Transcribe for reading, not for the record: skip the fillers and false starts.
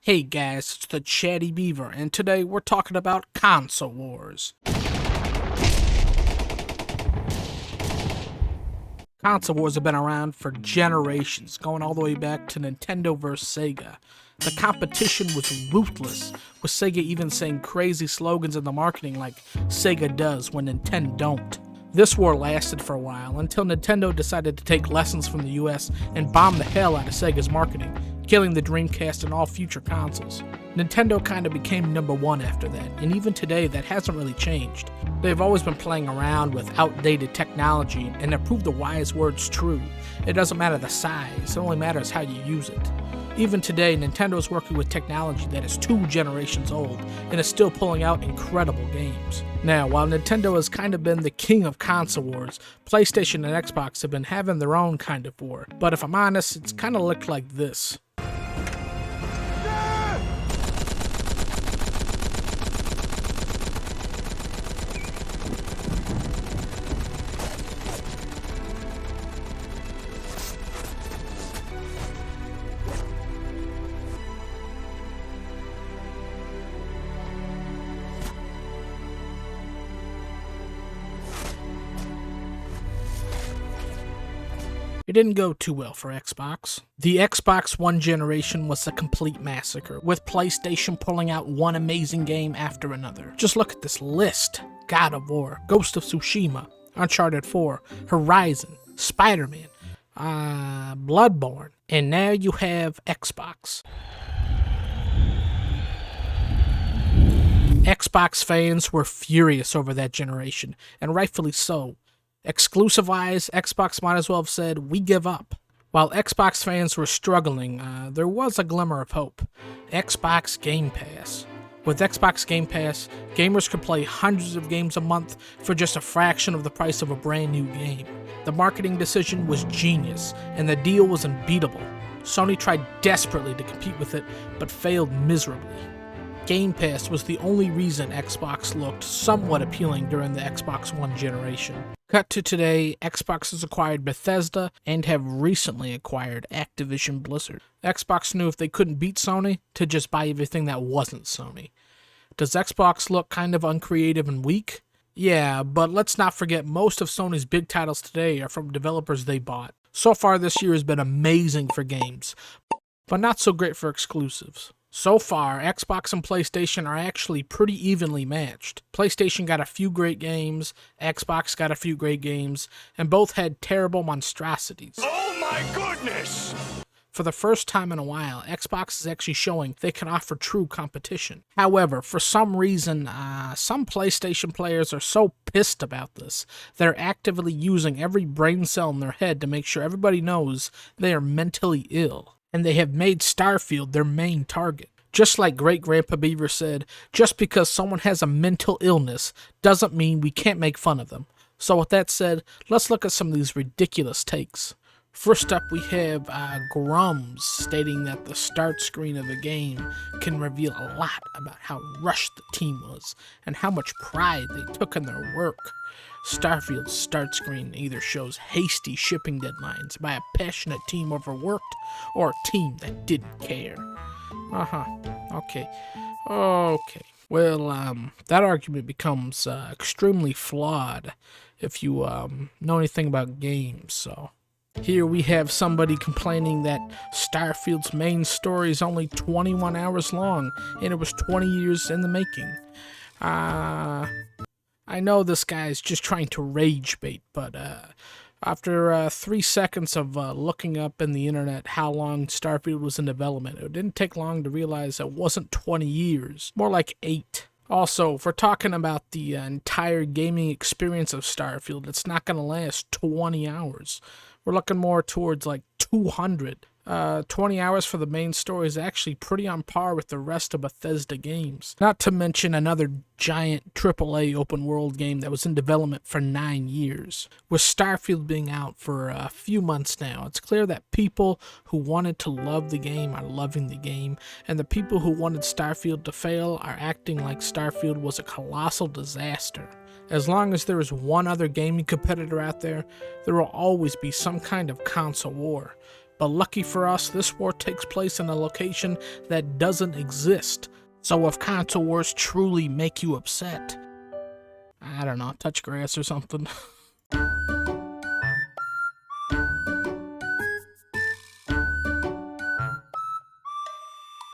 Hey guys, it's the Chatty Beaver, and today we're talking about console wars. Console wars have been around for generations, going all the way back to Nintendo vs. Sega. The competition was ruthless, with Sega even saying crazy slogans in the marketing like Sega does when Nintendo don't. This war lasted for a while until Nintendo decided to take lessons from the US and bomb the hell out of Sega's marketing, killing the Dreamcast and all future consoles. Nintendo kinda became number one after that, and even today that hasn't really changed. They've always been playing around with outdated technology and have proved the wise words true. It doesn't matter the size, it only matters how you use it. Even today, Nintendo is working with technology that is 2 generations old and is still pulling out incredible games. Now, while Nintendo has kind of been the king of console wars, PlayStation and Xbox have been having their own kind of war. But if I'm honest, it's kind of looked like this. It didn't go too well for Xbox. The Xbox One generation was a complete massacre, with PlayStation pulling out one amazing game after another. Just look at this list. God of War, Ghost of Tsushima, Uncharted 4, Horizon, Spider-Man, Bloodborne, and now you have Xbox. Xbox fans were furious over that generation, and rightfully so. Exclusive-wise, Xbox might as well have said, we give up. While Xbox fans were struggling, there was a glimmer of hope. Xbox Game Pass. With Xbox Game Pass, gamers could play hundreds of games a month for just a fraction of the price of a brand new game. The marketing decision was genius, and the deal was unbeatable. Sony tried desperately to compete with it, but failed miserably. Game Pass was the only reason Xbox looked somewhat appealing during the Xbox One generation. Cut to today, Xbox has acquired Bethesda and have recently acquired Activision Blizzard. Xbox knew if they couldn't beat Sony, to just buy everything that wasn't Sony. Does Xbox look kind of uncreative and weak? Yeah, but let's not forget most of Sony's big titles today are from developers they bought. So far this year has been amazing for games, but not so great for exclusives. So far, Xbox and PlayStation are actually pretty evenly matched. PlayStation got a few great games, Xbox got a few great games, and both had terrible monstrosities. Oh my goodness! For the first time in a while, Xbox is actually showing they can offer true competition. However, for some reason, some PlayStation players are so pissed about this, they're actively using every brain cell in their head to make sure everybody knows they are mentally ill. And they have made Starfield their main target. Just like Great Grandpa Beaver said, just because someone has a mental illness doesn't mean we can't make fun of them. So with that said, let's look at some of these ridiculous takes. First up, we have Grums stating that the start screen of a game can reveal a lot about how rushed the team was and how much pride they took in their work. Starfield's start screen either shows hasty shipping deadlines by a passionate team overworked or a team that didn't care. Okay. Well, that argument becomes extremely flawed if you know anything about games, so. Here we have somebody complaining that Starfield's main story is only 21 hours long, and it was 20 years in the making. I know this guy's just trying to rage bait, but after 3 seconds of looking up in the internet how long Starfield was in development, it didn't take long to realize it wasn't 20 years, more like 8. Also, if we're talking about the entire gaming experience of Starfield, it's not going to last 20 hours. We're looking more towards like 200. 20 hours for the main story is actually pretty on par with the rest of Bethesda games. Not to mention another giant AAA open world game that was in development for 9 years. With Starfield being out for a few months now, it's clear that people who wanted to love the game are loving the game, and the people who wanted Starfield to fail are acting like Starfield was a colossal disaster. As long as there is one other gaming competitor out there, there will always be some kind of console war. But lucky for us, this war takes place in a location that doesn't exist. So if console wars truly make you upset, I don't know, touch grass or something.